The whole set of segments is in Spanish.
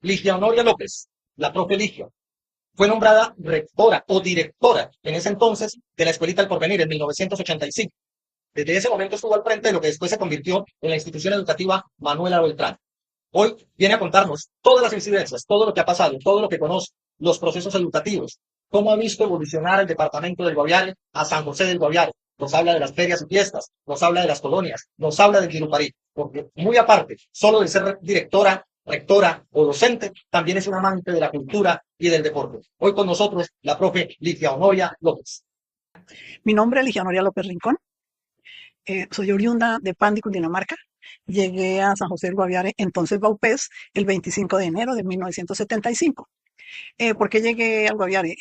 Ligia Honoria López, la profe Ligia, fue nombrada rectora o directora en ese entonces de la Escuelita del Porvenir en 1985. Desde ese momento estuvo al frente de lo que después se convirtió en la institución educativa Manuela Beltrán. Hoy viene a contarnos todas las incidencias, todo lo que ha pasado, todo lo que conoce, los procesos educativos, cómo ha visto evolucionar el departamento del Guaviare a San José del Guaviare. Nos habla de las ferias y fiestas, nos habla de las colonias, nos habla del Guiruparí, porque muy aparte, solo de ser directora, rectora o docente, también es un amante de la cultura y del deporte. Hoy con nosotros la profe Ligia Honoria López. Mi nombre es Ligia Noria López Rincón. Soy oriunda de Pandi, Cundinamarca. Llegué a San José del Guaviare, entonces Baupés, el 25 de enero de 1975. ¿Por qué llegué al Guaviare?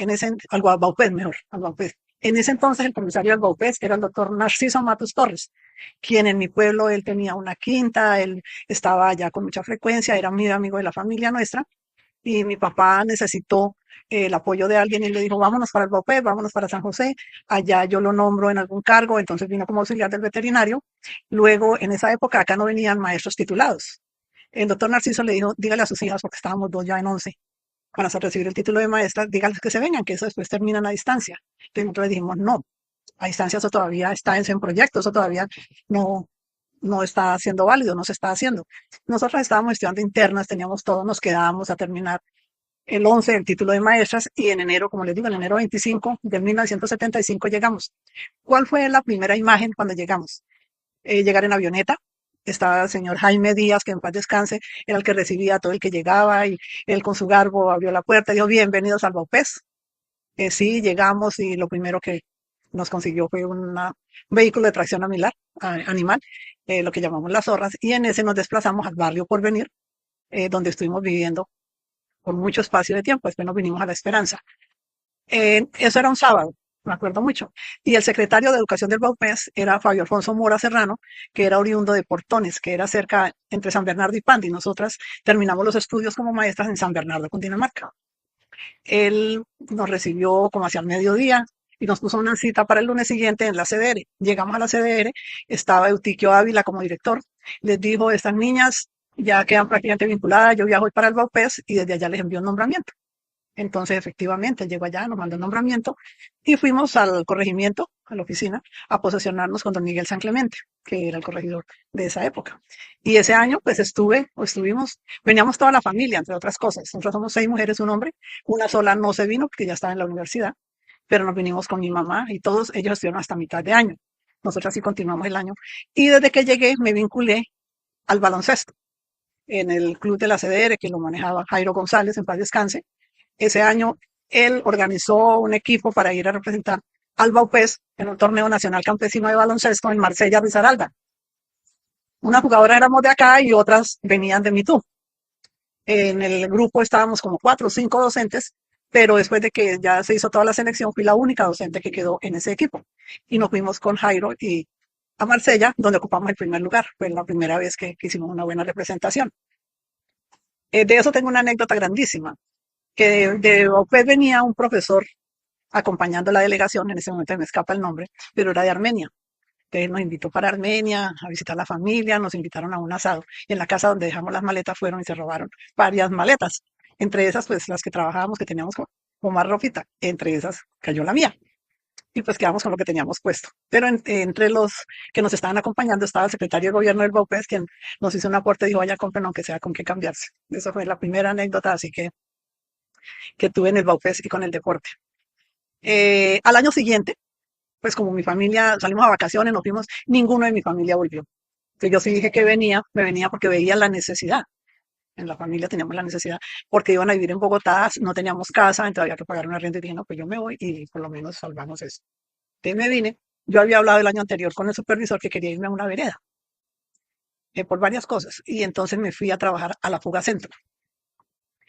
Al Baupés, mejor, al Baupés. En ese entonces el comisario del Baupés era el doctor Narciso Matos Torres, quien en mi pueblo él tenía una quinta, él estaba allá con mucha frecuencia, era muy amigo de la familia nuestra y mi papá necesitó el apoyo de alguien y le dijo, vámonos para el Baupés, vámonos para San José, allá yo lo nombro en algún cargo, entonces vino como auxiliar del veterinario. Luego, en esa época, acá no venían maestros titulados. El doctor Narciso le dijo, dígale a sus hijas, porque estábamos dos ya en 11, van a recibir el título de maestra, dígales que se vengan, que eso después terminan a distancia. Entonces nosotros le dijimos, no, a distancia eso todavía está en proyecto, eso todavía no, no está siendo válido, no se está haciendo. Nosotros estábamos estudiando internas, teníamos todo, nos quedábamos a terminar el 11 el título de maestras y en enero, como les digo, en enero 25 de 1975 llegamos. ¿Cuál fue la primera imagen cuando llegamos? Llegar en avioneta. Estaba el señor Jaime Díaz, que en paz descanse, era el que recibía a todo el que llegaba y él con su garbo abrió la puerta y dijo, bienvenidos al Baupés. Sí, llegamos y lo primero que nos consiguió fue un vehículo de tracción animal, lo que llamamos las zorras, y en ese nos desplazamos al barrio Porvenir, donde estuvimos viviendo por mucho espacio de tiempo. Después nos vinimos a La Esperanza. Eso era un sábado, me acuerdo mucho. Y el secretario de Educación del Baupés era Fabio Alfonso Mora Serrano, que era oriundo de Portones, que era cerca entre San Bernardo y Pandi. Nosotras terminamos los estudios como maestras en San Bernardo, Cundinamarca. Él nos recibió como hacia el mediodía y nos puso una cita para el lunes siguiente en la CDR. Llegamos a la CDR, estaba Eutiquio Ávila como director. Les dijo, estas niñas ya quedan prácticamente vinculadas, yo viajo hoy para el Baupés y desde allá les envió un nombramiento. Entonces, efectivamente, llegó allá, nos mandó el nombramiento y fuimos al corregimiento, a la oficina, a posesionarnos con don Miguel San Clemente, que era el corregidor de esa época. Y ese año, pues veníamos toda la familia, entre otras cosas. Nosotros somos 6 mujeres, un hombre. Una sola no se vino porque ya estaba en la universidad, pero nos vinimos con mi mamá y todos ellos estuvieron hasta mitad de año. Nosotros sí continuamos el año. Y desde que llegué me vinculé al baloncesto en el club de la CDR, que lo manejaba Jairo González, en paz descanse. Ese año él organizó un equipo para ir a representar al Baupés en un torneo nacional campesino de baloncesto en Marsella, Risaralda. Una jugadora éramos de acá y otras venían de Mitú. En el grupo estábamos como 4 o 5 docentes, pero después de que ya se hizo toda la selección, fui la única docente que quedó en ese equipo. Y nos fuimos con Jairo y a Marsella, donde ocupamos el primer lugar. Fue la primera vez que hicimos una buena representación. De eso tengo una anécdota grandísima, que de OPED venía un profesor acompañando la delegación, en ese momento me escapa el nombre, pero era de Armenia. Entonces nos invitó para Armenia a visitar la familia, nos invitaron a un asado. Y en la casa donde dejamos las maletas fueron y se robaron varias maletas. Entre esas, pues las que trabajábamos, que teníamos como más ropita. Entre esas cayó la mía. Y pues quedamos con lo que teníamos puesto. Pero entre los que nos estaban acompañando estaba el secretario de gobierno del Baupés, quien nos hizo un aporte y dijo, vaya, compren aunque sea con qué cambiarse. Esa fue la primera anécdota, así que tuve en el Baupés y con el deporte. Al año siguiente, pues como mi familia salimos a vacaciones, nos fuimos, ninguno de mi familia volvió. Entonces yo sí dije que venía, me venía porque veía la necesidad. En la familia teníamos la necesidad, porque iban a vivir en Bogotá, no teníamos casa, entonces había que pagar una renta y dije, no, pues yo me voy y por lo menos salvamos eso. Entonces me vine, yo había hablado el año anterior con el supervisor que quería irme a una vereda, por varias cosas, y entonces me fui a trabajar a la Fuga Centro.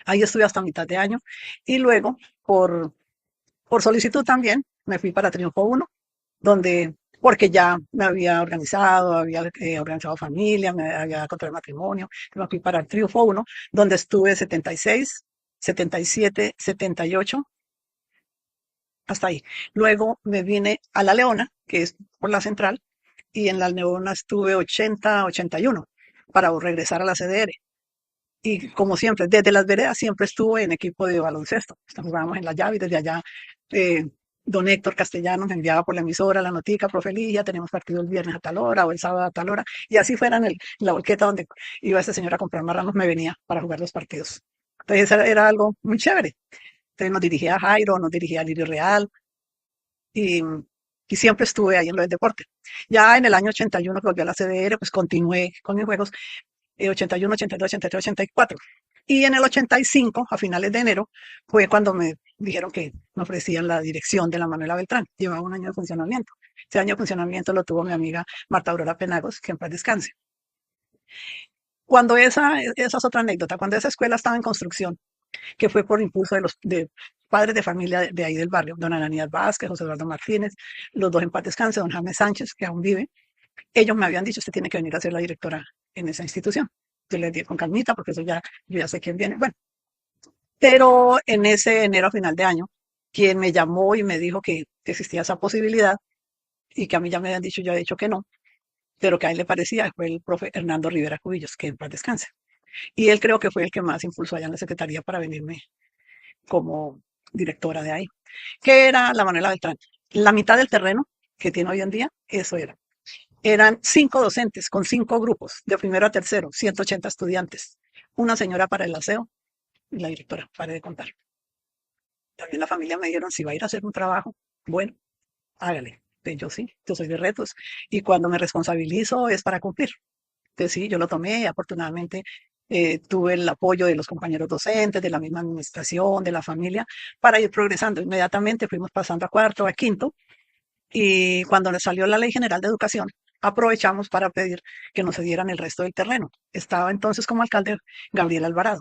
Ahí estuve hasta mitad de año y luego, por solicitud también, me fui para Triunfo 1, donde, porque ya me había organizado, había organizado familia, me había contraído matrimonio, me fui para el Triunfo 1, donde estuve 76, 77, 78, hasta ahí. Luego me vine a La Leona, que es por la central, y en La Leona estuve 80, 81, para regresar a la CDR. Y como siempre, desde las veredas siempre estuve en equipo de baloncesto. Jugábamos en la llave y desde allá eh, don Héctor Castellanos me enviaba por la emisora la notica, profe Ligia, tenemos partido el viernes a tal hora o el sábado a tal hora. Y así fuera en la volqueta donde iba ese señor a comprar marranos, me venía para jugar los partidos. Entonces era algo muy chévere. Entonces nos dirigía a Jairo, nos dirigía a Lirio Real y, y siempre estuve ahí en lo del deporte. Ya en el año 81 que volví a la CDR, pues continué con mis juegos 81, 82, 83, 84. Y en el 85, a finales de enero, fue cuando me dijeron que me ofrecían la dirección de la Manuela Beltrán. Llevaba un año de funcionamiento. Ese año de funcionamiento lo tuvo mi amiga Marta Aurora Penagos, que en paz descanse. Cuando esa es otra anécdota, cuando esa escuela estaba en construcción, que fue por impulso de padres de familia de ahí del barrio, don Ananías Vázquez, José Eduardo Martínez, los dos en paz descanse, don Jaime Sánchez, que aún vive, ellos me habían dicho, usted tiene que venir a ser la directora en esa institución. Yo les dije con calmita, porque eso ya, yo ya sé quién viene. Bueno, pero en ese enero a final de año, quien me llamó y me dijo que existía esa posibilidad y que a mí ya me habían dicho, yo he dicho que no, pero que a él le parecía, fue el profe Hernando Rivera Cubillos, que en paz descanse. Y él creo que fue el que más impulsó allá en la secretaría para venirme como directora de ahí, que era la Manuela Beltrán. La mitad del terreno que tiene hoy en día, eso era. Eran 5 docentes con 5 grupos, de primero a tercero, 180 estudiantes. Una señora para el aseo y la directora, pare de contar. También la familia me dijeron, si va a ir a hacer un trabajo, bueno, hágale. Pues yo sí, yo soy de retos. Y cuando me responsabilizo es para cumplir. Entonces sí, yo lo tomé y afortunadamente tuve el apoyo de los compañeros docentes, de la misma administración, de la familia, para ir progresando. Inmediatamente fuimos pasando a cuarto, a quinto, y cuando nos salió la Ley General de Educación, aprovechamos para pedir que nos cedieran el resto del terreno. Estaba entonces como alcalde Gabriel Alvarado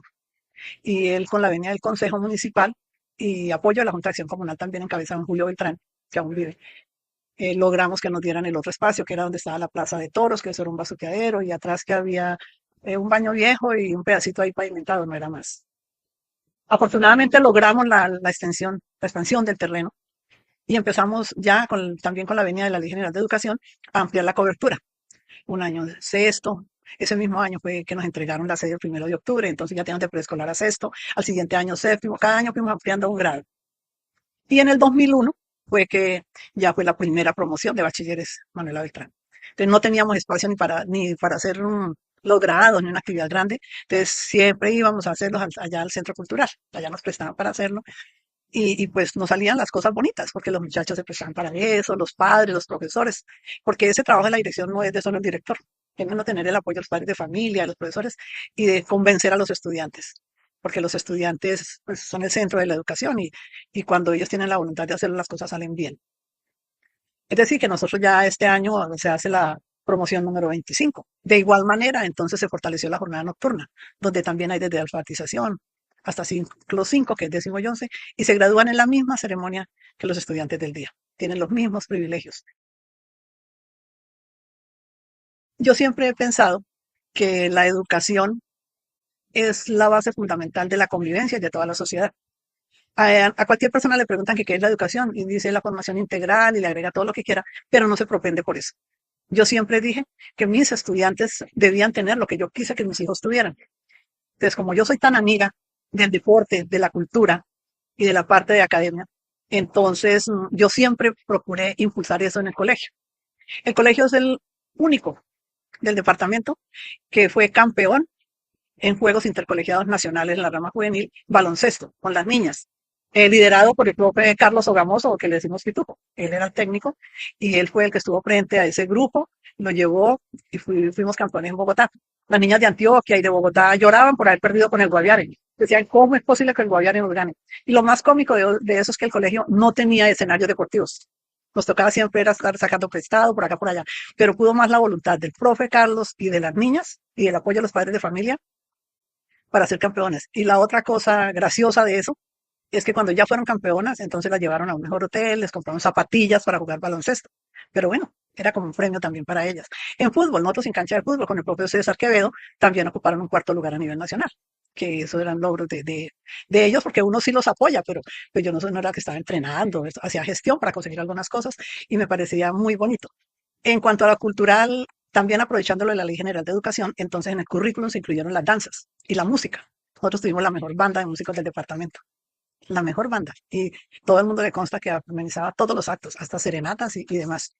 y él con la venia del Consejo Municipal y apoyo de la Junta de Acción Comunal también encabezado en Julio Beltrán, que aún vive. Logramos que nos dieran el otro espacio, que era donde estaba la Plaza de Toros, que eso era un bazuqueadero, y atrás que había un baño viejo y un pedacito ahí pavimentado, no era más. Afortunadamente logramos la expansión del terreno y empezamos ya también con la venia de la Ley General de Educación a ampliar la cobertura. Un año de sexto, ese mismo año fue que nos entregaron la sede el 1 de octubre, entonces ya tenemos de preescolar a sexto, al siguiente año séptimo, cada año fuimos ampliando un grado. Y en el 2001 fue que ya fue la primera promoción de bachilleres Manuela Beltrán. Entonces no teníamos espacio ni para hacer los grados ni una actividad grande, entonces siempre íbamos a hacerlos allá al centro cultural, allá nos prestaban para hacerlo y pues nos salían las cosas bonitas, porque los muchachos se prestaban para eso, los padres, los profesores, porque ese trabajo de la dirección no es de solo el director, tienen que tener el apoyo de los padres de familia, de los profesores y de convencer a los estudiantes, porque los estudiantes pues, son el centro de la educación y cuando ellos tienen la voluntad de hacerlo, las cosas salen bien. Es decir, que nosotros ya este año se hace la promoción número 25. De igual manera, entonces se fortaleció la jornada nocturna, donde también hay desde alfabetización hasta ciclo 5, que es 10º y 11, y se gradúan en la misma ceremonia que los estudiantes del día. Tienen los mismos privilegios. Yo siempre he pensado que la educación es la base fundamental de la convivencia y de toda la sociedad. A cualquier persona le preguntan que qué es la educación y dice la formación integral y le agrega todo lo que quiera, pero no se propende por eso. Yo siempre dije que mis estudiantes debían tener lo que yo quise que mis hijos tuvieran. Entonces, como yo soy tan amiga del deporte, de la cultura y de la parte de academia, entonces yo siempre procuré impulsar eso en el colegio. El colegio es el único del departamento que fue campeón en Juegos Intercolegiados Nacionales en la rama juvenil, baloncesto, con las niñas, liderado por el profe Carlos Ogamoso, que le decimos Pituco. Él era el técnico y él fue el que estuvo frente a ese grupo, lo llevó y fuimos campeones en Bogotá. Las niñas de Antioquia y de Bogotá lloraban por haber perdido con el Guaviare. Decían, ¿cómo es posible que el Guaviare nos gane? Y lo más cómico de eso es que el colegio no tenía escenarios deportivos. Nos tocaba siempre era estar sacando prestado por acá, por allá, pero pudo más la voluntad del profe Carlos y de las niñas y el apoyo de los padres de familia para ser campeones. Y la otra cosa graciosa de eso es que cuando ya fueron campeonas, entonces las llevaron a un mejor hotel, les compraron zapatillas para jugar baloncesto. Pero bueno, era como un premio también para ellas. En fútbol, nosotros en cancha de fútbol con el propio César Quevedo, también ocuparon un cuarto lugar a nivel nacional, que eso eran logros de ellos, porque uno sí los apoya, pero pues yo no era la que estaba entrenando, hacía gestión para conseguir algunas cosas y me parecía muy bonito. En cuanto a la cultural, También aprovechándolo de la Ley General de Educación, entonces en el currículum se incluyeron las danzas y la música. Nosotros tuvimos la mejor banda de músicos del departamento, la mejor banda. Y todo el mundo le consta que amenizaba todos los actos, hasta serenatas y demás.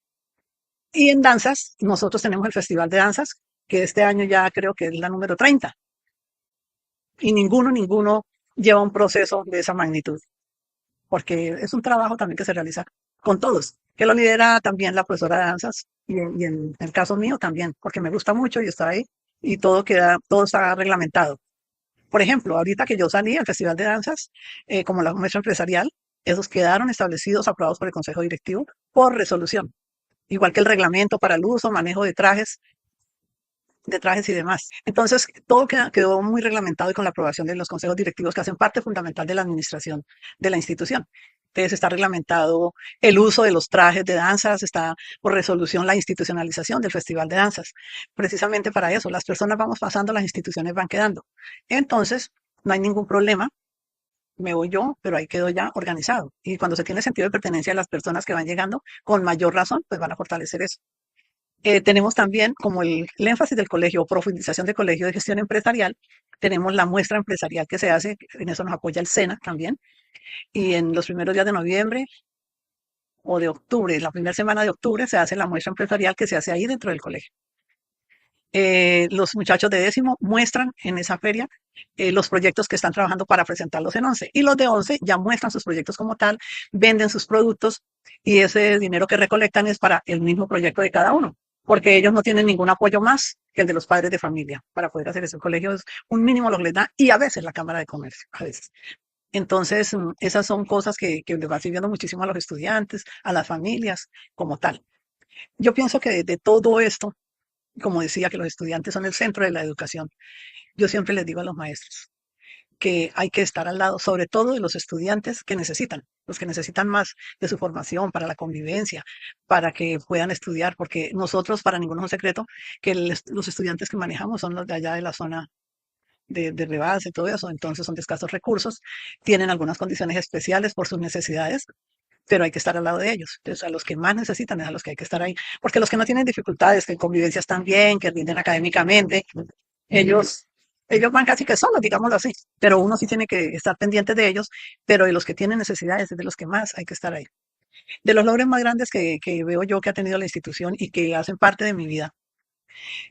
Y en danzas, nosotros tenemos el Festival de Danzas, que este año ya creo que es la número 30. Y ninguno lleva un proceso de esa magnitud, porque es un trabajo también que se realiza con todos, que lo lidera también la profesora de danzas y en el caso mío también, porque me gusta mucho y está ahí y todo está reglamentado. Por ejemplo, ahorita que yo salí al Festival de Danzas, como la muestra empresarial, esos quedaron establecidos, aprobados por el Consejo Directivo por resolución, igual que el reglamento para el uso, manejo de trajes y demás. Entonces, todo quedó muy reglamentado y con la aprobación de los consejos directivos que hacen parte fundamental de la administración de la institución. Entonces, está reglamentado el uso de los trajes de danzas, está por resolución la institucionalización del Festival de Danzas. Precisamente para eso, las personas vamos pasando, las instituciones van quedando. Entonces, no hay ningún problema. Me voy yo, pero ahí quedo ya organizado. Y cuando se tiene sentido de pertenencia a las personas que van llegando, con mayor razón, pues van a fortalecer eso. Tenemos también como el énfasis del colegio, profundización del colegio de gestión empresarial, tenemos la muestra empresarial que se hace, en eso nos apoya el SENA también, y en los primeros días de noviembre o de octubre, la primera semana de octubre, se hace la muestra empresarial que se hace ahí dentro del colegio. Los muchachos de décimo muestran en esa feria los proyectos que están trabajando para presentarlos en 11 y los de 11 ya muestran sus proyectos como tal, venden sus productos y ese dinero que recolectan es para el mismo proyecto de cada uno, porque ellos no tienen ningún apoyo más que el de los padres de familia para poder hacer eso. El colegio es un mínimo lo que les da y a veces la Cámara de Comercio, a veces. Entonces, esas son cosas que les va sirviendo muchísimo a los estudiantes, a las familias como tal. Yo pienso que de todo esto, como decía, que los estudiantes son el centro de la educación. Yo siempre les digo a los maestros que hay que estar al lado, sobre todo de los estudiantes que necesitan, los que necesitan más de su formación para la convivencia, para que puedan estudiar, porque nosotros, para ninguno es un secreto, que los estudiantes que manejamos son los de allá de la zona de Rivas y todo eso, entonces son de escasos recursos, tienen algunas condiciones especiales por sus necesidades, pero hay que estar al lado de ellos. Entonces, a los que más necesitan es a los que hay que estar ahí, porque los que no tienen dificultades, que en convivencia están bien, que rinden académicamente, ellos, ellos van casi que solos, digámoslo así, pero uno sí tiene que estar pendiente de ellos, pero de los que tienen necesidades es de los que más hay que estar ahí. De los logros más grandes que veo yo que ha tenido la institución y que hacen parte de mi vida,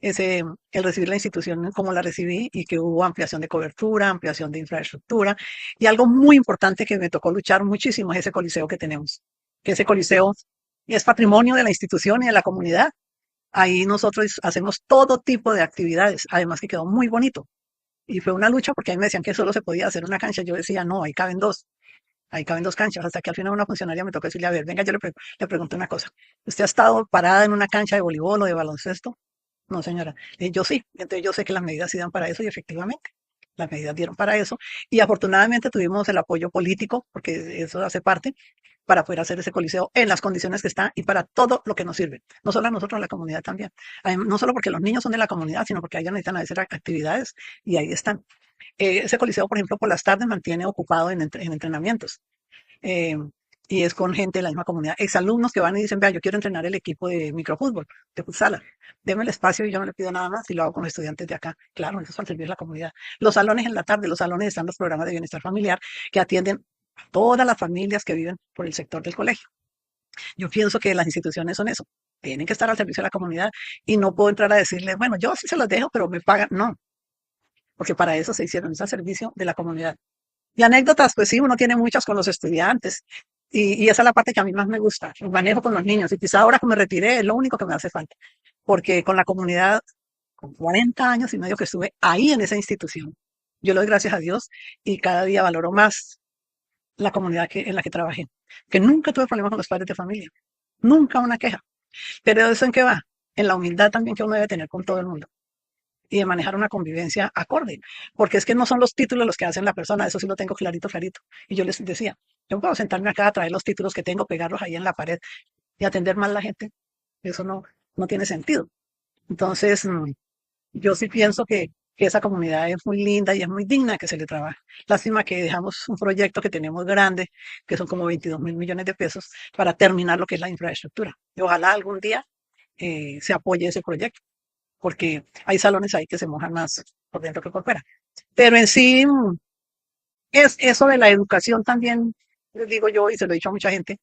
es el recibir la institución como la recibí y que hubo ampliación de cobertura, ampliación de infraestructura y algo muy importante que me tocó luchar muchísimo es ese coliseo que tenemos, que ese coliseo es patrimonio de la institución y de la comunidad. Ahí nosotros hacemos todo tipo de actividades, además que quedó muy bonito. Y fue una lucha porque a mí me decían que solo se podía hacer una cancha. Yo decía, no, ahí caben dos canchas. Hasta que al final una funcionaria me tocó decirle, a ver, venga, le pregunto una cosa. ¿Usted ha estado parada en una cancha de voleibol o de baloncesto? No, señora. Yo sí. Entonces yo sé que las medidas sí dan para eso y efectivamente las medidas dieron para eso. Y afortunadamente tuvimos el apoyo político, porque eso hace parte, para poder hacer ese coliseo en las condiciones que está y para todo lo que nos sirve. No solo a nosotros, a la comunidad también. No solo porque los niños son de la comunidad, sino porque ellos necesitan hacer actividades y ahí están. Ese coliseo, por ejemplo, por las tardes mantiene ocupado en entrenamientos. eh, y es con gente de la misma comunidad, exalumnos que van y dicen, vea, yo quiero entrenar el equipo de microfútbol, de futsal, deme el espacio y yo no le pido nada más y lo hago con los estudiantes de acá. Claro, eso es para servir a la comunidad. Los salones en la tarde, los salones están los programas de bienestar familiar que atienden a todas las familias que viven por el sector del colegio. Yo pienso que las instituciones son eso, tienen que estar al servicio de la comunidad y no puedo entrar a decirles, bueno, yo sí se los dejo, pero me pagan. No, porque para eso se hicieron, es al servicio de la comunidad. Y anécdotas, pues sí, uno tiene muchas con los estudiantes. Y esa es la parte que a mí más me gusta, el manejo con los niños. Y quizá ahora que me retiré es lo único que me hace falta. Porque con la comunidad, con 40 años y medio que estuve ahí en esa institución, yo le doy gracias a Dios y cada día valoro más la comunidad en la que trabajé. Que nunca tuve problemas con los padres de familia. Nunca una queja. Pero ¿eso en qué va? En la humildad también que uno debe tener con todo el mundo y de manejar una convivencia acorde, porque es que no son los títulos los que hacen la persona, eso sí lo tengo clarito, clarito. Y yo les decía, yo puedo sentarme acá a traer los títulos que tengo, pegarlos ahí en la pared y atender mal a la gente, eso no tiene sentido. Entonces, yo sí pienso que esa comunidad es muy linda y es muy digna que se le trabaje. Lástima que dejamos un proyecto que tenemos grande, que son como 22.000 millones de pesos, para terminar lo que es la infraestructura. Y ojalá algún día se apoye ese proyecto, porque hay salones ahí que se mojan más por dentro que por fuera. Pero en sí, es eso de la educación también, les digo yo y se lo he dicho a mucha gente,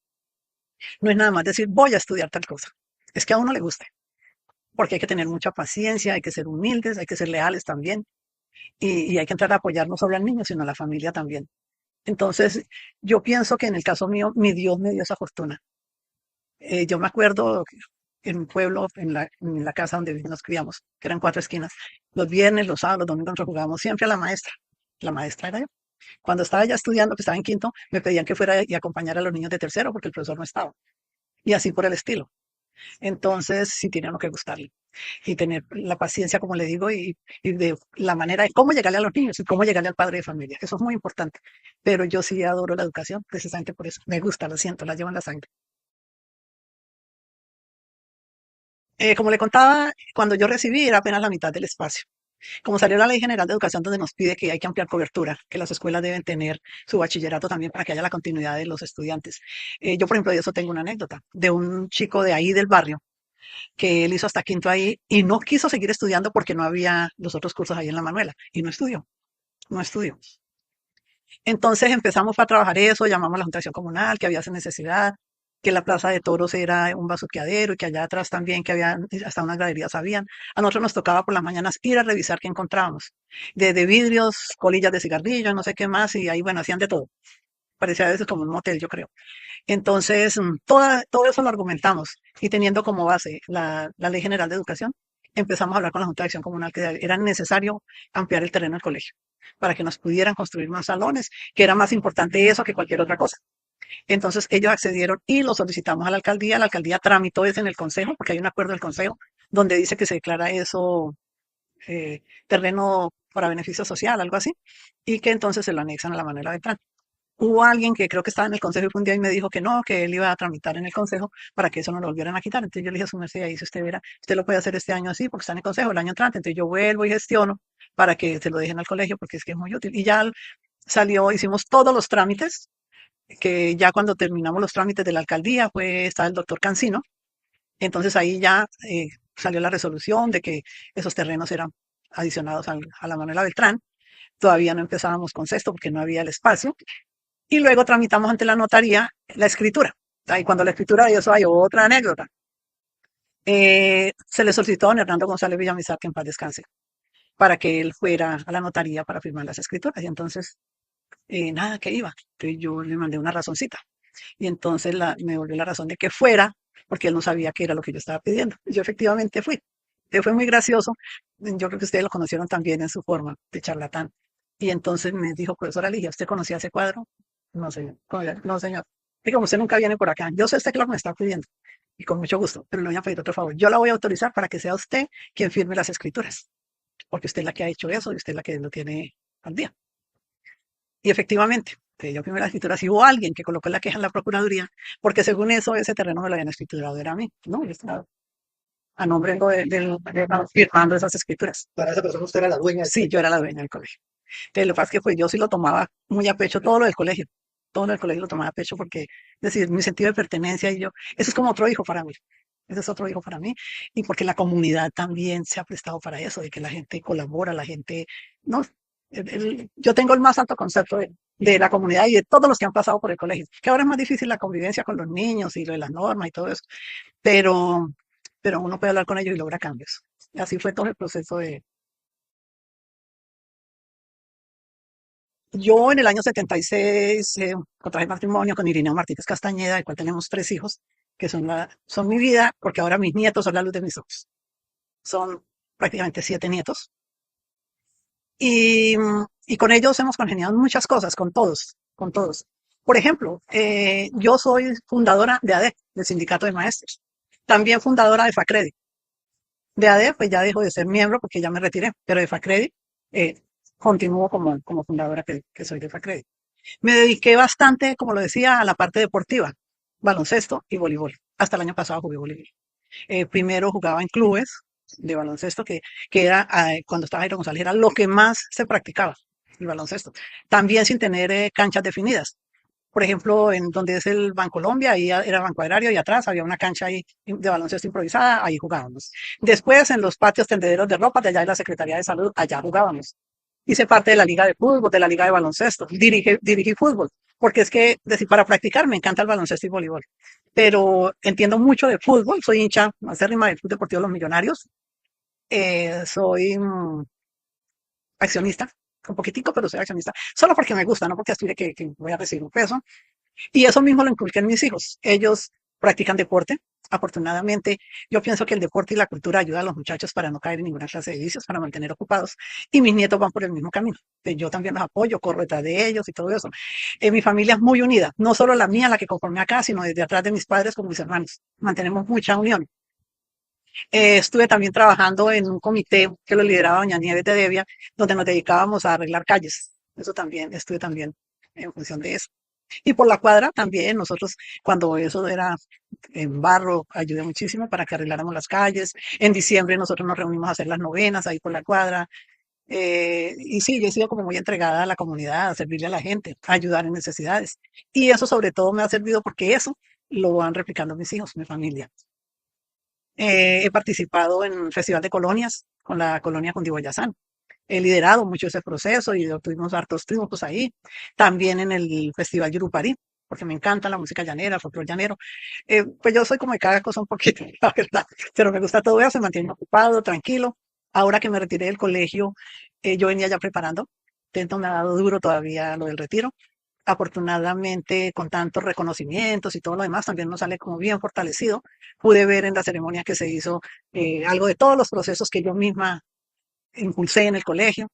no es nada más decir voy a estudiar tal cosa, es que a uno le guste, porque hay que tener mucha paciencia, hay que ser humildes, hay que ser leales también, y hay que entrar a apoyar no solo al niño, sino a la familia también. Entonces, yo pienso que en el caso mío, mi Dios me dio esa fortuna. Yo me acuerdo que en mi pueblo, en la casa donde nos criamos, que eran 4 esquinas, los viernes, los sábados, los domingos nosotros jugábamos siempre a la maestra. La maestra era yo. Cuando estaba ya estudiando, que estaba en quinto, me pedían que fuera y acompañara a los niños de tercero porque el profesor no estaba. Y así por el estilo. Entonces, sí tiene uno que gustarle y tener la paciencia, como le digo, y de la manera de cómo llegarle a los niños y cómo llegarle al padre de familia. Eso es muy importante. Pero yo sí adoro la educación, precisamente por eso. Me gusta, lo siento, la llevo en la sangre. Como le contaba, cuando yo recibí era apenas la mitad del espacio. Como salió la Ley General de Educación donde nos pide que hay que ampliar cobertura, que las escuelas deben tener su bachillerato también para que haya la continuidad de los estudiantes. Yo, por ejemplo, de eso tengo una anécdota de un chico de ahí del barrio que él hizo hasta quinto ahí y no quiso seguir estudiando porque no había los otros cursos ahí en la Manuela y no estudió, no estudió. Entonces empezamos a trabajar eso, llamamos a la Junta de Acción Comunal, que había esa necesidad, que la Plaza de Toros era un bazuqueadero y que allá atrás también, que había hasta unas graderías habían. A nosotros nos tocaba por las mañanas ir a revisar qué encontrábamos. Desde vidrios, colillas de cigarrillos, no sé qué más, y ahí, bueno, hacían de todo. Parecía a veces como un motel, yo creo. Entonces, todo eso lo argumentamos y teniendo como base la Ley General de Educación, empezamos a hablar con la Junta de Acción Comunal que era necesario ampliar el terreno del colegio para que nos pudieran construir más salones, que era más importante eso que cualquier otra cosa. Entonces ellos accedieron y lo solicitamos a la alcaldía tramitó eso en el consejo, porque hay un acuerdo del consejo donde dice que se declara eso terreno para beneficio social, algo así, y que entonces se lo anexan a la Manuela Beltrán. Hubo alguien que creo que estaba en el consejo y fue un día y me dijo que no, que él iba a tramitar en el consejo para que eso no lo volvieran a quitar. Entonces yo le dije a su merced, ahí si usted verá, usted lo puede hacer este año así porque está en el consejo, el año entrante. Entonces yo vuelvo y gestiono para que se lo dejen al colegio porque es que es muy útil. Y ya salió, hicimos todos los trámites, que ya cuando terminamos los trámites de la alcaldía estaba el doctor Cancino. Entonces ahí ya salió la resolución de que esos terrenos eran adicionados a la Manuela Beltrán. Todavía no empezábamos con sexto porque no había el espacio y luego tramitamos ante la notaría la escritura. Y cuando la escritura, y eso hay otra anécdota, se le solicitó a don Hernando González Villamizar, que en paz descanse, para que él fuera a la notaría para firmar las escrituras. Y entonces, nada, que iba. Entonces yo le mandé una razoncita. Y entonces me volvió la razón de que fuera, porque él no sabía qué era lo que yo estaba pidiendo. Y yo efectivamente fui. Fue muy gracioso. Yo creo que ustedes lo conocieron también en su forma de charlatán. Y entonces me dijo, profesora Ligia, ¿usted conocía ese cuadro? No, señor. No, señor. Y como usted nunca viene por acá, yo sé este que lo me está pidiendo. Y con mucho gusto, pero le voy a pedir otro favor. Yo la voy a autorizar para que sea usted quien firme las escrituras, porque usted es la que ha hecho eso y usted es la que lo tiene al día. Y efectivamente, yo firmé las escrituras y hubo alguien que colocó la queja en la Procuraduría, porque según eso, ese terreno me lo habían escriturado, era a mí. No, yo estaba a nombre firmando esas escrituras. Para esa persona usted era la dueña del Sí, yo era la dueña del colegio. Entonces, lo que pasa es que pues, yo sí lo tomaba muy a pecho, todo lo del colegio. Todo lo del colegio lo tomaba a pecho porque, es decir, mi sentido de pertenencia y yo, eso es como otro hijo para mí. Ese es otro hijo para mí. Y porque la comunidad también se ha prestado para eso, de que la gente colabora, la gente, no, yo tengo el más alto concepto de la comunidad y de todos los que han pasado por el colegio. Que ahora es más difícil la convivencia con los niños y lo de las normas y todo eso, pero, pero uno puede hablar con ellos y logra cambios. Y así fue todo el proceso de, yo en el año 76 contraje matrimonio con Irineo Martínez Castañeda, del cual tenemos 3 hijos, que son mi vida, porque ahora mis nietos son la luz de mis ojos. Son prácticamente 7 nietos. Y con ellos hemos congeniado en muchas cosas, con todos, con todos. Por ejemplo, yo soy fundadora de ADE, del Sindicato de Maestros. También fundadora de FACREDI. De ADE, pues ya dejo de ser miembro porque ya me retiré, pero de FACREDI continúo como fundadora que soy de FACREDI. Me dediqué bastante, como lo decía, a la parte deportiva, baloncesto y voleibol. Hasta el año pasado jugué voleibol. Primero jugaba en clubes de baloncesto, que era, cuando estaba Jairo González, era lo que más se practicaba, el baloncesto. También sin tener canchas definidas. Por ejemplo, en donde es el Bancolombia, ahí era Banco Agrario y atrás había una cancha ahí de baloncesto improvisada, ahí jugábamos. Después, en los patios tendederos de ropa de allá de la Secretaría de Salud, allá jugábamos. Hice parte de la liga de fútbol, de la liga de baloncesto, dirigí fútbol, porque es que decir, para practicar me encanta el baloncesto y voleibol, pero entiendo mucho de fútbol, soy hincha acérrima del Club Deportivo Los Millonarios, soy accionista, un poquitico, pero soy accionista, solo porque me gusta, no porque aspire que voy a recibir un peso. Y eso mismo lo inculqué en mis hijos. Ellos practican deporte. Afortunadamente, yo pienso que el deporte y la cultura ayudan a los muchachos para no caer en ninguna clase de vicios, para mantener ocupados. Y mis nietos van por el mismo camino. Yo también los apoyo, corro detrás de ellos y todo eso. Mi familia es muy unida, no solo la mía, la que conformé acá, sino desde atrás de mis padres con mis hermanos. Mantenemos mucha unión. Estuve también trabajando en un comité que lo lideraba doña Nieves de Devia, donde nos dedicábamos a arreglar calles. Eso también, estuve también en función de eso. Y por la cuadra también, nosotros cuando eso era en barro, ayudé muchísimo para que arregláramos las calles. En diciembre nosotros nos reunimos a hacer las novenas ahí por la cuadra. Y sí, yo he sido como muy entregada a la comunidad, a servirle a la gente, a ayudar en necesidades. Y eso sobre todo me ha servido porque eso lo van replicando mis hijos, mi familia. He participado en el Festival de Colonias con la colonia Cundiboyazán. He liderado mucho ese proceso y tuvimos hartos triunfos ahí. También en el Festival Yurupari, porque me encanta la música llanera, el folclore llanero. Pues yo soy como de cada cosa un poquito, la verdad, pero me gusta todo eso, se mantiene ocupado, tranquilo. Ahora que me retiré del colegio, yo venía ya preparando. Entonces me ha dado duro todavía lo del retiro. Afortunadamente, con tantos reconocimientos y todo lo demás, también nos sale como bien fortalecido. Pude ver en la ceremonia que se hizo algo de todos los procesos que yo misma impulsé en el colegio,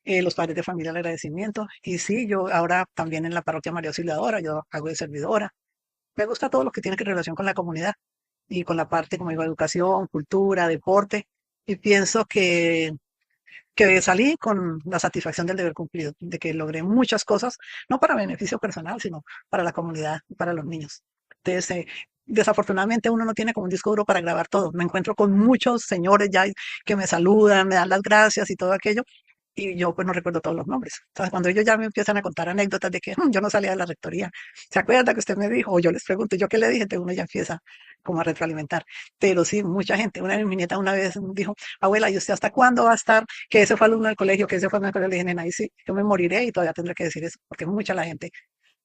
los padres de familia, el agradecimiento. Y sí, yo ahora también en la parroquia María Auxiliadora, yo hago de servidora. Me gusta todo lo que tiene que relación con la comunidad y con la parte, como digo, educación, cultura, deporte. Y pienso que salí con la satisfacción del deber cumplido, de que logré muchas cosas, no para beneficio personal, sino para la comunidad y para los niños. Entonces, desafortunadamente uno no tiene como un disco duro para grabar todo. Me encuentro con muchos señores ya que me saludan, me dan las gracias y todo aquello, y yo pues no recuerdo todos los nombres. Entonces, cuando ellos ya me empiezan a contar anécdotas de que yo no salía de la rectoría, ¿se acuerda que usted me dijo? O yo les pregunto, ¿yo qué le dije? Entonces uno ya empieza como a retroalimentar. Pero sí, mucha gente. Una de mis nietas una vez dijo, abuela, ¿y usted hasta cuándo va a estar? Que ese fue alumno del colegio, que ese fue alumno del colegio. Le dije, nena, y sí, yo me moriré y todavía tendré que decir eso, porque es mucha la gente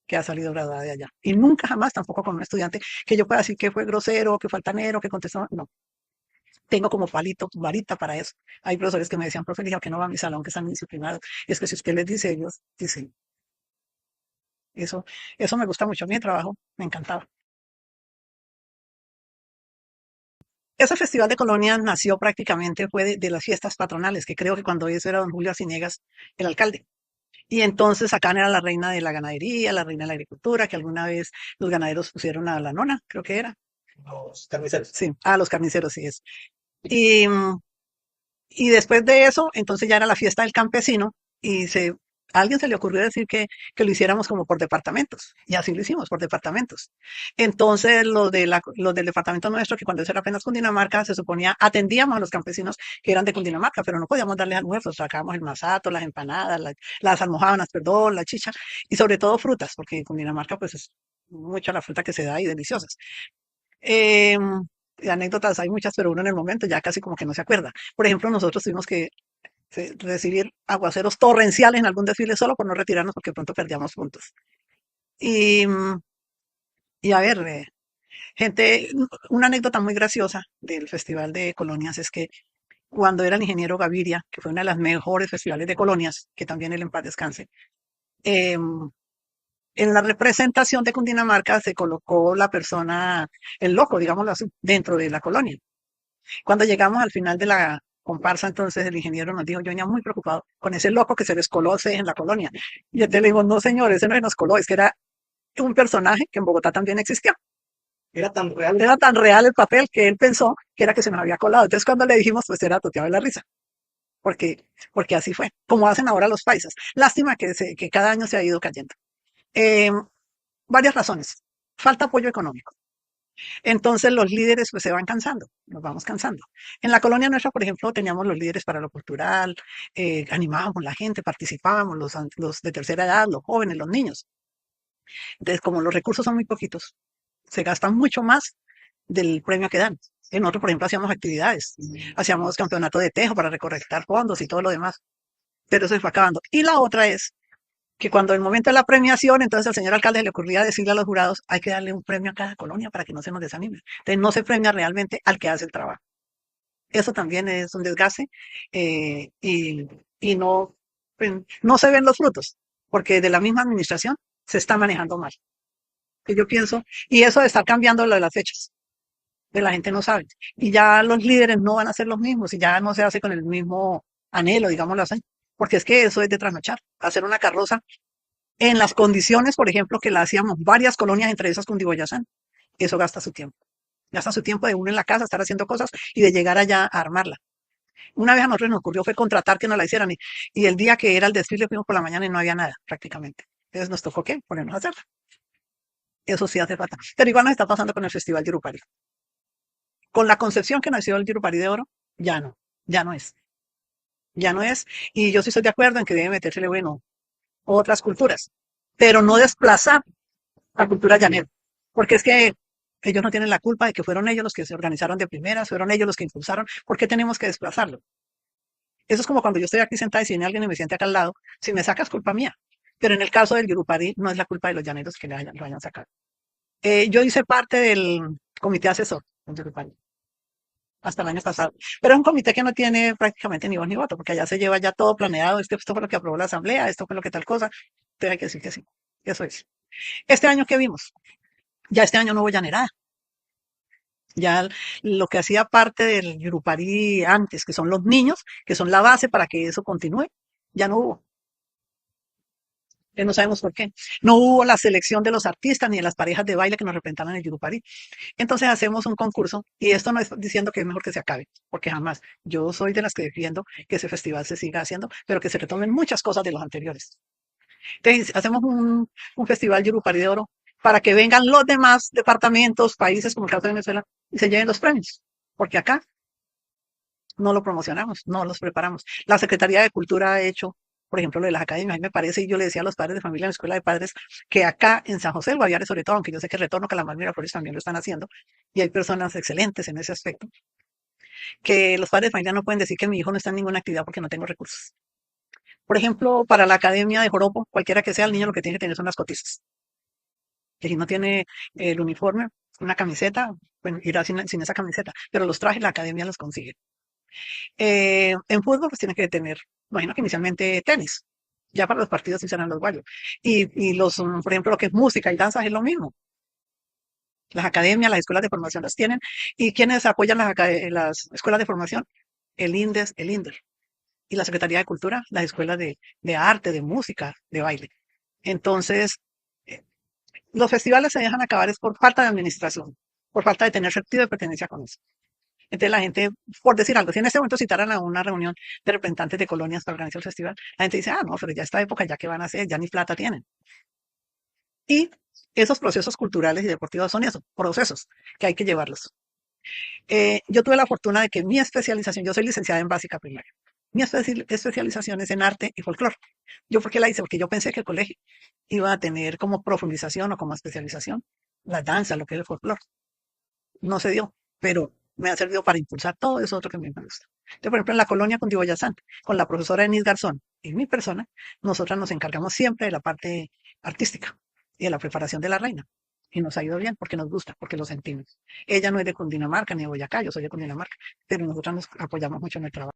que ha salido graduada de allá. Y nunca jamás, tampoco con un estudiante, que yo pueda decir que fue grosero, que fue altanero, que contestó. No, tengo como palito, varita para eso. Hay profesores que me decían, profe, que no va a mi salón, que están indisciplinados. Y es que si usted les dice, ellos dicen, eso, eso me gusta mucho. A mí el trabajo me encantaba. Ese festival de colonias nació prácticamente, fue de las fiestas patronales, que creo que cuando eso era don Julio Arciniegas, el alcalde. Y entonces acá era la reina de la ganadería, la reina de la agricultura, que alguna vez los ganaderos pusieron a la nona, creo que era. Los carniceros. Sí, a los carniceros, sí es. Y, y después de eso, entonces ya era la fiesta del campesino y a alguien se le ocurrió decir que lo hiciéramos como por departamentos. Y así lo hicimos, por departamentos. Entonces, los del departamento nuestro, que cuando eso era apenas Cundinamarca, se suponía, atendíamos a los campesinos que eran de Cundinamarca, pero no podíamos darles almuerzos. Sacábamos el masato, las empanadas, las almojábanas, perdón, la chicha, y sobre todo frutas, porque en Cundinamarca pues es mucha la fruta que se da y deliciosas. Eh, anécdotas hay muchas, pero uno en el momento ya casi como que no se acuerda. Por ejemplo, nosotros tuvimos que recibir aguaceros torrenciales en algún desfile solo por no retirarnos porque pronto perdíamos puntos. Y, y a ver, gente, una anécdota muy graciosa del Festival de Colonias es que cuando era el ingeniero Gaviria, que fue una de las mejores festivales de colonias, que también él en paz descanse, em, en la representación de Cundinamarca se colocó la persona, el loco, digámoslo así, dentro de la colonia. Cuando llegamos al final de la comparsa, entonces el ingeniero nos dijo, yo venía muy preocupado con ese loco que se descoló en la colonia. Y yo te le digo, no señor, ese no se nos coló, es que era un personaje que en Bogotá también existió. Era tan real. Era tan real el papel que él pensó que era que se nos había colado. Entonces cuando le dijimos, pues era toteado de la risa, porque así fue, como hacen ahora los paisas. Lástima que cada año se ha ido cayendo. Eh, varias razones. Falta apoyo económico. Entonces los líderes pues se van cansando, nos vamos cansando. En la colonia nuestra, por ejemplo, teníamos los líderes para lo cultural, animábamos la gente, participábamos, los de tercera edad, los jóvenes, los niños. Entonces, como los recursos son muy poquitos, se gastan mucho más del premio que dan. En otro, por ejemplo, hacíamos actividades, hacíamos campeonato de tejo para recolectar fondos y todo lo demás, pero se fue acabando. Y la otra es que cuando el momento de la premiación, entonces al señor alcalde le ocurría decirle a los jurados, hay que darle un premio a cada colonia para que no se nos desanime. Entonces no se premia realmente al que hace el trabajo. Eso también es un desgaste eh, y, y no, pues, no se ven los frutos, porque de la misma administración se está manejando mal. Que yo pienso, y eso de estar cambiando lo de las fechas, de la gente no sabe. Y ya los líderes no van a ser los mismos y ya no se hace con el mismo anhelo, digámoslo así. Porque es que eso es de trasnochar, hacer una carroza en las condiciones, por ejemplo, que la hacíamos varias colonias, entre esas Cundiboyazán. Eso gasta su tiempo. Gasta su tiempo de uno en la casa, estar haciendo cosas y de llegar allá a armarla. Una vez a nosotros nos ocurrió fue contratar que nos la hicieran y el día que era el desfile fuimos por la mañana y no había nada prácticamente. Entonces nos tocó ¿qué? Ponernos a hacerla. Eso sí hace falta. Pero igual nos está pasando con el Festival de Yurupari. Con la concepción que nació el Yurupari de Oro, ya no, ya no es. Ya no es. Y yo sí estoy de acuerdo en que debe metérsele, bueno, otras culturas, pero no desplazar la cultura llanera. Porque es que ellos no tienen la culpa de que fueron ellos los que se organizaron de primeras, fueron ellos los que impulsaron. ¿Por qué tenemos que desplazarlo? Eso es como cuando yo estoy aquí sentada y si viene alguien y me siente acá al lado, si me sacas culpa mía. Pero en el caso del Yurupari no es la culpa de los llaneros que lo hayan sacado. Yo hice parte del comité asesor del Yurupari hasta el año pasado, pero es un comité que no tiene prácticamente ni voz ni voto, porque allá se lleva ya todo planeado, esto fue lo que aprobó la asamblea, esto fue lo que tal cosa, entonces hay que decir que sí, eso es. Este año que vimos, ya este año no hubo llanerada, ya lo que hacía parte del Yurupari antes, que son los niños, que son la base para que eso continúe, ya no hubo. No sabemos por qué. No hubo la selección de los artistas ni de las parejas de baile que nos representaban en el Yurupari. Entonces hacemos un concurso y esto no es diciendo que es mejor que se acabe, porque jamás. Yo soy de las que defiendo que ese festival se siga haciendo, pero que se retomen muchas cosas de los anteriores. Entonces hacemos un festival Yurupari de Oro para que vengan los demás departamentos, países como el caso de Venezuela y se lleven los premios, porque acá no lo promocionamos, no los preparamos. La Secretaría de Cultura ha hecho, por ejemplo, lo de las academias, a mí me parece, y yo le decía a los padres de familia en la escuela de padres, que acá en San José del Guaviare, sobre todo, aunque yo sé que Retorno, Calamar, Miraflores también lo están haciendo, y hay personas excelentes en ese aspecto, que los padres de familia no pueden decir que mi hijo no está en ninguna actividad porque no tengo recursos. Por ejemplo, para la academia de joropo, cualquiera que sea el niño, lo que tiene que tener son las cotizas. Que si no tiene el uniforme, una camiseta, bueno, irá sin esa camiseta, pero los trajes la academia los consigue. En fútbol, pues tiene que tener, imagino que inicialmente tenis. Ya para los partidos sí serán los guayos. Y los, por ejemplo, lo que es música y danza es lo mismo. Las academias, las escuelas de formación las tienen. ¿Y quienes apoyan las escuelas de formación? El INDES, el INDER. Y la Secretaría de Cultura, las escuelas de arte, de música, de baile. Entonces, eh, los festivales se dejan acabar es por falta de administración, por falta de tener sentido de pertenencia con eso. Entonces la gente, por decir algo, si en este momento citaran a una reunión de representantes de colonias para organizar el festival, la gente dice, ah, no, pero ya esta época, ya qué van a hacer, ya ni plata tienen. Y esos procesos culturales y deportivos son eso, procesos que hay que llevarlos. Yo tuve la fortuna de que mi especialización, yo soy licenciada en básica primaria, mi especialización es en arte y folclore. ¿Yo por qué la hice? Porque yo pensé que el colegio iba a tener como profundización o como especialización la danza, lo que es el folclore. No se dio, pero me ha servido para impulsar todo eso otro que me gusta. Entonces, por ejemplo, en la colonia Cundiboyazán, con la profesora Denise Garzón y mi persona, nosotras nos encargamos siempre de la parte artística y de la preparación de la reina. Y nos ha ido bien porque nos gusta, porque lo sentimos. Ella no es de Cundinamarca ni de Boyacá, yo soy de Cundinamarca, pero nosotras nos apoyamos mucho en el trabajo.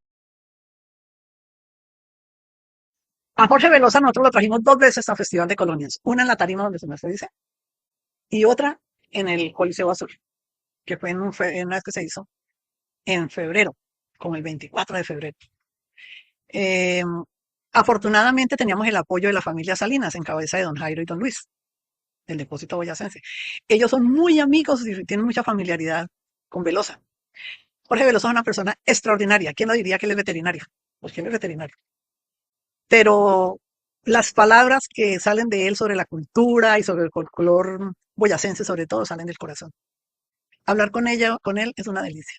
A Jorge Velosa nosotros lo trajimos dos veces a Festival de Colonias, una en la tarima donde se me dice y otra en el Coliseo Azul, que fue en una vez que se hizo en febrero, como el 24 de febrero. Eh, Afortunadamente teníamos el apoyo de la familia Salinas en cabeza de don Jairo y don Luis, del depósito boyacense. Ellos son muy amigos y tienen mucha familiaridad con Velosa. Jorge Velosa es una persona extraordinaria. ¿Quién lo diría que él es veterinario? Pues que él es veterinario. Pero las palabras que salen de él sobre la cultura y sobre el folclor boyacense, sobre todo, salen del corazón. Hablar con él es una delicia.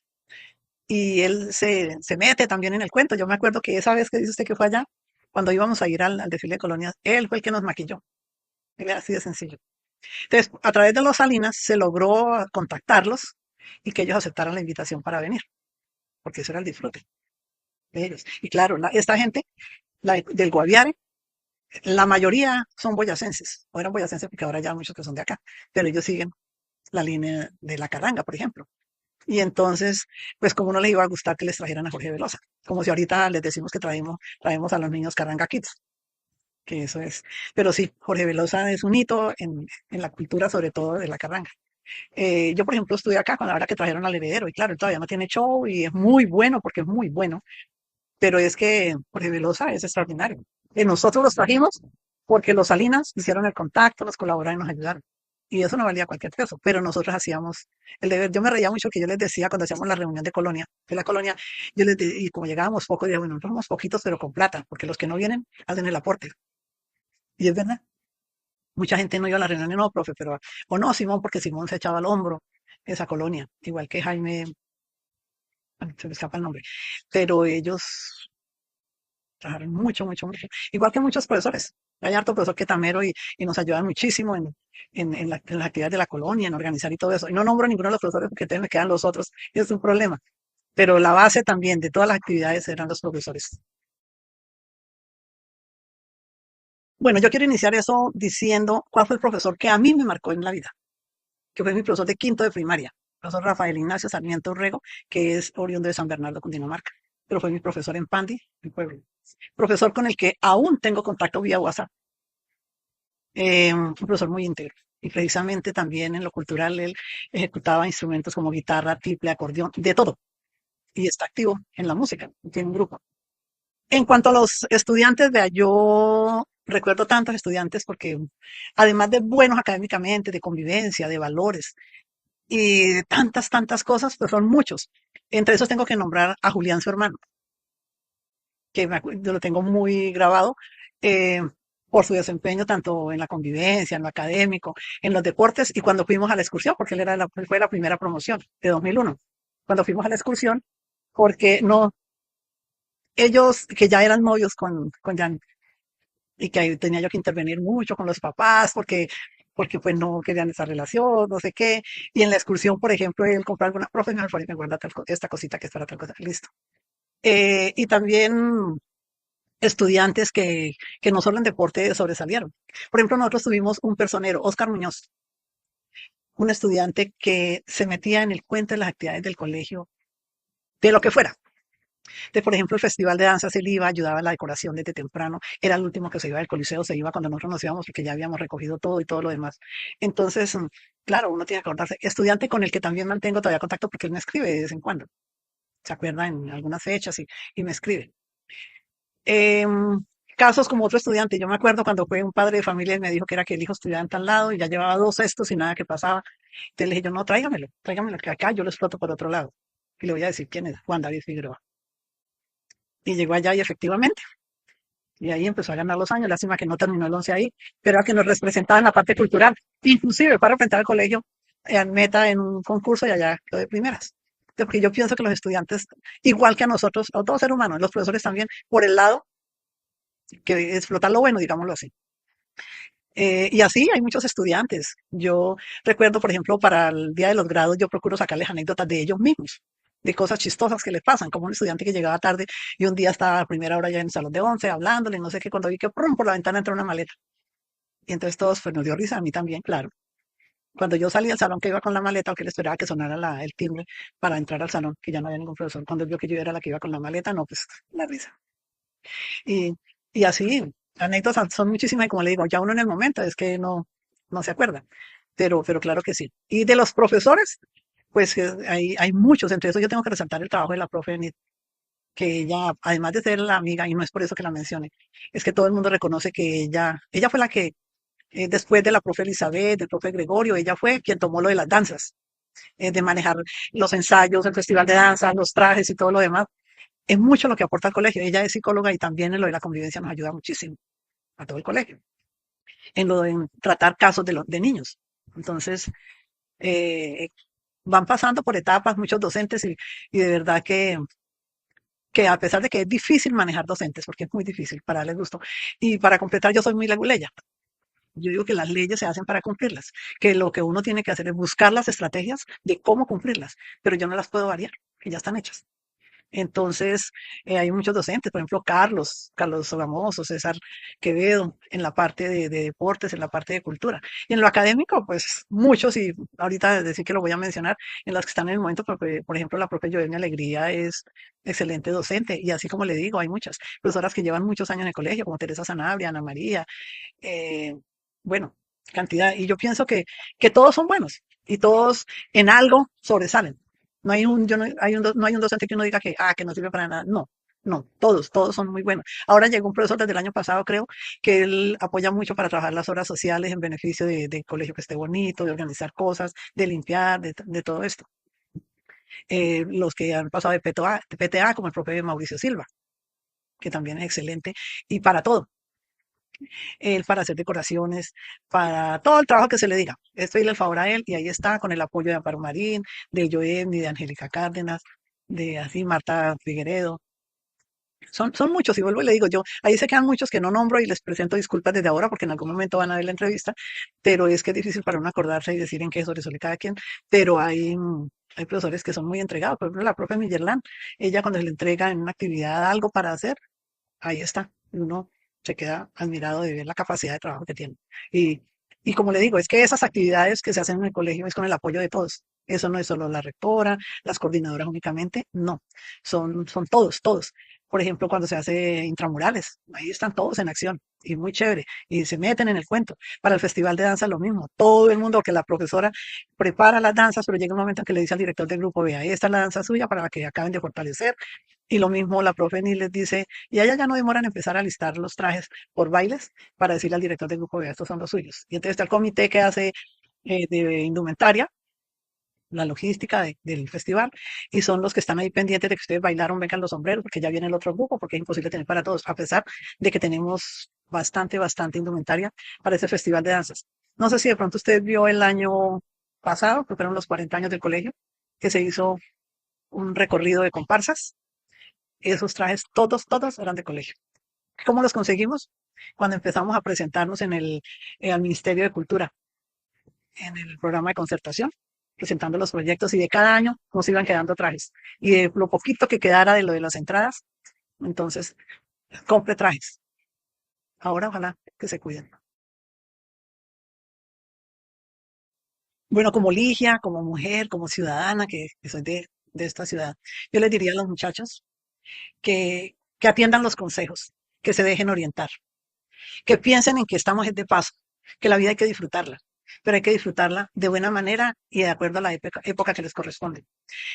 Y él se mete también en el cuento. Yo me acuerdo que esa vez que dice usted que fue allá, cuando íbamos a ir al desfile de colonias, él fue el que nos maquilló. Era así de sencillo. Entonces, a través de los Salinas se logró contactarlos y que ellos aceptaran la invitación para venir, porque eso era el disfrute de ellos. Y claro, esta gente del Guaviare, la mayoría son boyacenses, o eran boyacenses porque ahora ya hay muchos que son de acá, pero ellos siguen la línea de la carranga, por ejemplo. Y entonces, pues como no les iba a gustar que les trajeran a Jorge Velosa, como si ahorita les decimos que traemos a los niños Carranga Kids, que eso es. Pero sí, Jorge Velosa es un hito en la cultura, sobre todo de la carranga. Yo, por ejemplo, estuve acá cuando ahora que trajeron al heredero, y claro, él todavía no tiene show y es muy bueno porque es muy bueno, pero es que Jorge Velosa es extraordinario. Nosotros los trajimos porque los Salinas hicieron el contacto, nos colaboraron y nos ayudaron. Y eso no valía cualquier peso, pero nosotros hacíamos el deber. Yo me reía mucho que yo les decía cuando hacíamos la reunión de colonia, de la colonia, y como llegábamos pocos, decía, bueno, nosotros somos poquitos, pero con plata, porque los que no vienen hacen el aporte. Y es verdad, mucha gente no iba a la reunión, no, profe, pero, o no, Simón, porque Simón se echaba al hombro esa colonia, igual que Jaime, bueno, se me escapa el nombre, pero ellos trabajaron mucho, mucho, mucho. Igual que muchos profesores. Hay harto profesor que tamero y nos ayudan muchísimo en las actividades de la colonia, en organizar y todo eso. Y no nombro a ninguno de los profesores porque entonces me quedan los otros y es un problema. Pero la base también de todas las actividades eran los profesores. Bueno, yo quiero iniciar eso diciendo cuál fue el profesor que a mí me marcó en la vida, que fue mi profesor de quinto de primaria, profesor Rafael Ignacio Sarmiento Urrego, que es oriundo de San Bernardo, Cundinamarca, pero fue mi profesor en Pandi, mi pueblo. Profesor con el que aún tengo contacto vía WhatsApp. Un profesor muy íntegro. Y precisamente también en lo cultural él ejecutaba instrumentos como guitarra, tiple, acordeón, de todo. Y está activo en la música, tiene un grupo. En cuanto a los estudiantes, vea, yo recuerdo tantos estudiantes porque además de buenos académicamente, de convivencia, de valores y de tantas, tantas cosas, pues son muchos. Entre esos tengo que nombrar a Julián, su hermano, que yo lo tengo muy grabado eh, por su desempeño tanto en la convivencia, en lo académico, en los deportes y cuando fuimos a la excursión, porque él fue la primera promoción de 2001, cuando fuimos a la excursión, porque no, ellos que ya eran novios con Jan y que ahí tenía yo que intervenir mucho con los papás porque pues no querían esa relación, no sé qué. Y en la excursión, por ejemplo, él compró alguna, profe, me guarda esta cosita que es para tal cosa, listo. Y también estudiantes que no solo en deporte sobresalieron. Por ejemplo, nosotros tuvimos un personero, Oscar Muñoz, un estudiante que se metía en el cuento de las actividades del colegio, de lo que fuera. De, por ejemplo, el festival de danzas, él iba, ayudaba a la decoración desde temprano, era el último que se iba del coliseo, se iba cuando nosotros nos íbamos porque ya habíamos recogido todo y todo lo demás. Entonces, claro, uno tiene que acordarse. Estudiante con el que también mantengo todavía contacto porque él me escribe de vez en cuando, se acuerda en algunas fechas y me escribe. Em, Casos como otro estudiante, yo me acuerdo cuando fue un padre de familia y me dijo que era que el hijo estudiaba en tal lado y ya llevaba 2 cestos y nada que pasaba. Entonces le dije yo, no, tráigamelo, que acá yo lo exploto por otro lado. Y le voy a decir quién es, Juan David Figueroa. Y llegó allá y efectivamente, y ahí empezó a ganar los años, lástima que no terminó el 11 ahí, pero era que nos representaba en la parte cultural, inclusive para representar al colegio en meta en un concurso y allá quedó de primeras. Porque yo pienso que los estudiantes, igual que a nosotros, a todo ser humano, los profesores también, por el lado que explotar lo bueno, digámoslo así. Y así hay muchos estudiantes. Yo recuerdo, por ejemplo, para el día de los grados, yo procuro sacarles anécdotas de ellos mismos, de cosas chistosas que les pasan, como un estudiante que llegaba tarde y un día estaba a primera hora ya en el salón de 11 hablándole, no sé qué, cuando vi que ¡prum! Por la ventana entró una maleta. Y entonces todos, pues nos dio risa, a mí también, claro. Cuando yo salí del salón que iba con la maleta, o que le esperaba que sonara el timbre para entrar al salón, que ya no había ningún profesor, cuando vio que yo era la que iba con la maleta, no, pues la risa. Y, y así, anécdotas son muchísimas y como le digo, ya uno en el momento es que no se acuerda, pero claro que sí. Y de los profesores, pues hay muchos, entre eso yo tengo que resaltar el trabajo de la profe Enid, que ella, además de ser la amiga, y no es por eso que la mencione, es que todo el mundo reconoce que ella fue la que, después de la profe Elizabeth, del profe Gregorio, ella fue quien tomó lo de las danzas, de manejar los ensayos, el festival de danza, los trajes y todo lo demás. Es mucho lo que aporta al colegio. Ella es psicóloga y también en lo de la convivencia nos ayuda muchísimo a todo el colegio, en lo de tratar casos de niños. Entonces, eh, van pasando por etapas muchos docentes y de verdad que a pesar de que es difícil manejar docentes, porque es muy difícil para darles gusto, y para completar yo soy muy leguleya, Yo digo que las leyes se hacen para cumplirlas, que lo que uno tiene que hacer es buscar las estrategias de cómo cumplirlas, pero yo no las puedo variar, que ya están hechas. Entonces, hay muchos docentes, por ejemplo, Carlos Sogamoso, César Quevedo, en la parte de deportes, en la parte de cultura. Y en lo académico, pues muchos, y ahorita decir que lo voy a mencionar, en los que están en el momento, porque, por ejemplo, la propia Jovenny Alegría es excelente docente, y así como le digo, hay muchas profesoras que llevan muchos años en el colegio, como Teresa Sanabria, Ana María, eh, bueno, cantidad. Y yo pienso que todos son buenos y todos en algo sobresalen. No hay un, yo no, hay un, no hay un docente que uno diga que no sirve para nada. No, no, todos son muy buenos. Ahora llegó un profesor desde el año pasado, creo, que él apoya mucho para trabajar las horas sociales en beneficio de colegio que esté bonito, de organizar cosas, de limpiar, de todo esto. Los que han pasado de PTA, como el propio Mauricio Silva, que también es excelente, y para todo él para hacer decoraciones, para todo el trabajo que se le diga. Estoy el favor a él y ahí está con el apoyo de Amparo Marín, de Joem y de Angélica Cárdenas, de así Marta Figueredo. Son muchos, y vuelvo y le digo yo, ahí se quedan muchos que no nombro y les presento disculpas desde ahora porque en algún momento van a ver la entrevista, pero es que es difícil para uno acordarse y decir en qué sobresale cada quien, pero hay profesores que son muy entregados, por ejemplo la profe Millerland, ella cuando se le entrega en una actividad algo para hacer, ahí está. Uno se queda admirado de ver la capacidad de trabajo que tiene. Y, y como le digo, es que esas actividades que se hacen en el colegio es con el apoyo de todos. Eso no es solo la rectora, las coordinadoras únicamente, no. Son todos. Por ejemplo, cuando se hace intramurales, ahí están todos en acción y muy chévere. Y se meten en el cuento. Para el festival de danza lo mismo. Todo el mundo, que la profesora prepara las danzas, pero llega un momento en que le dice al director del grupo, vea, esta es la danza suya para que acaben de fortalecer. Y lo mismo la profe ni les dice, y a ella ya no demora en empezar a listar los trajes por bailes para decirle al director del grupo, vea, estos son los suyos. Y entonces está el comité que hace de indumentaria, la logística del festival, y son los que están ahí pendientes de que ustedes bailaron, vengan los sombreros, porque ya viene el otro grupo, porque es imposible tener para todos, a pesar de que tenemos bastante indumentaria para ese festival de danzas. No sé si de pronto usted vio el año pasado, que fueron los 40 años del colegio, que se hizo un recorrido de comparsas. Esos trajes, todos eran de colegio. ¿Cómo los conseguimos? Cuando empezamos a presentarnos al Ministerio de Cultura, en el programa de concertación, presentando los proyectos y de cada año nos iban quedando trajes. Y de lo poquito que quedara de lo de las entradas, entonces compre trajes. Ahora ojalá que se cuiden. Bueno, como Ligia, como mujer, como ciudadana, que soy de esta ciudad, yo les diría a los muchachos que atiendan los consejos, que se dejen orientar, que piensen en que estamos de paso, que la vida hay que disfrutarla, pero hay que disfrutarla de buena manera y de acuerdo a la época que les corresponde.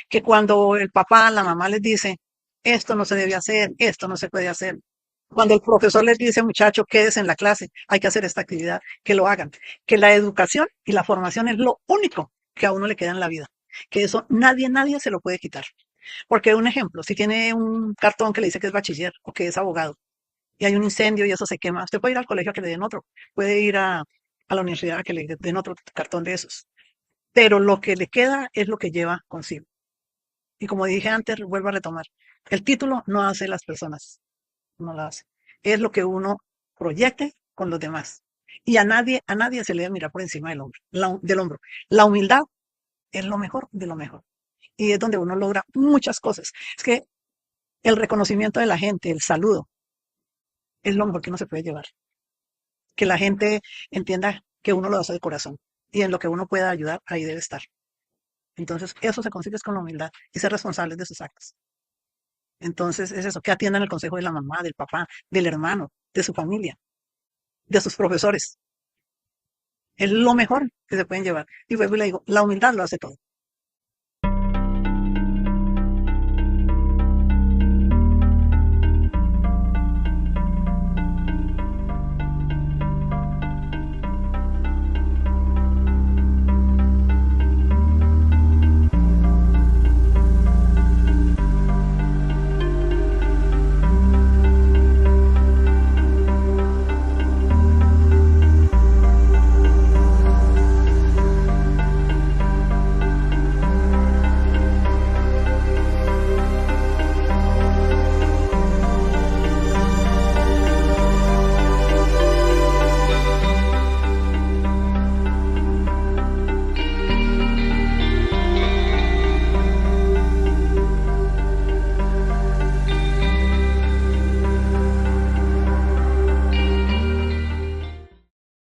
Que cuando el papá, la mamá les dice, esto no se debe hacer, esto no se puede hacer. Cuando el profesor les dice, muchacho, quédese en la clase, hay que hacer esta actividad, que lo hagan. Que la educación y la formación es lo único que a uno le queda en la vida. Que eso nadie se lo puede quitar. Porque un ejemplo, si tiene un cartón que le dice que es bachiller o que es abogado, y hay un incendio y eso se quema, usted puede ir al colegio a que le den otro, puede ir a la universidad a que le den otro cartón de esos, pero lo que le queda es lo que lleva consigo. Y como dije antes, vuelvo a retomar, el título no hace las personas, no lo hace. Es lo que uno proyecte con los demás. Y a nadie se le debe mirar por encima del hombro. La humildad es lo mejor de lo mejor. Y es donde uno logra muchas cosas. Es que el reconocimiento de la gente, el saludo, es lo mejor que uno se puede llevar. Que la gente entienda que uno lo hace de corazón y en lo que uno pueda ayudar, ahí debe estar. Entonces, eso se consigue con la humildad y ser responsables de sus actos. Entonces, es eso, que atiendan el consejo de la mamá, del papá, del hermano, de su familia, de sus profesores. Es lo mejor que se pueden llevar. Y vuelvo y le digo, la humildad lo hace todo.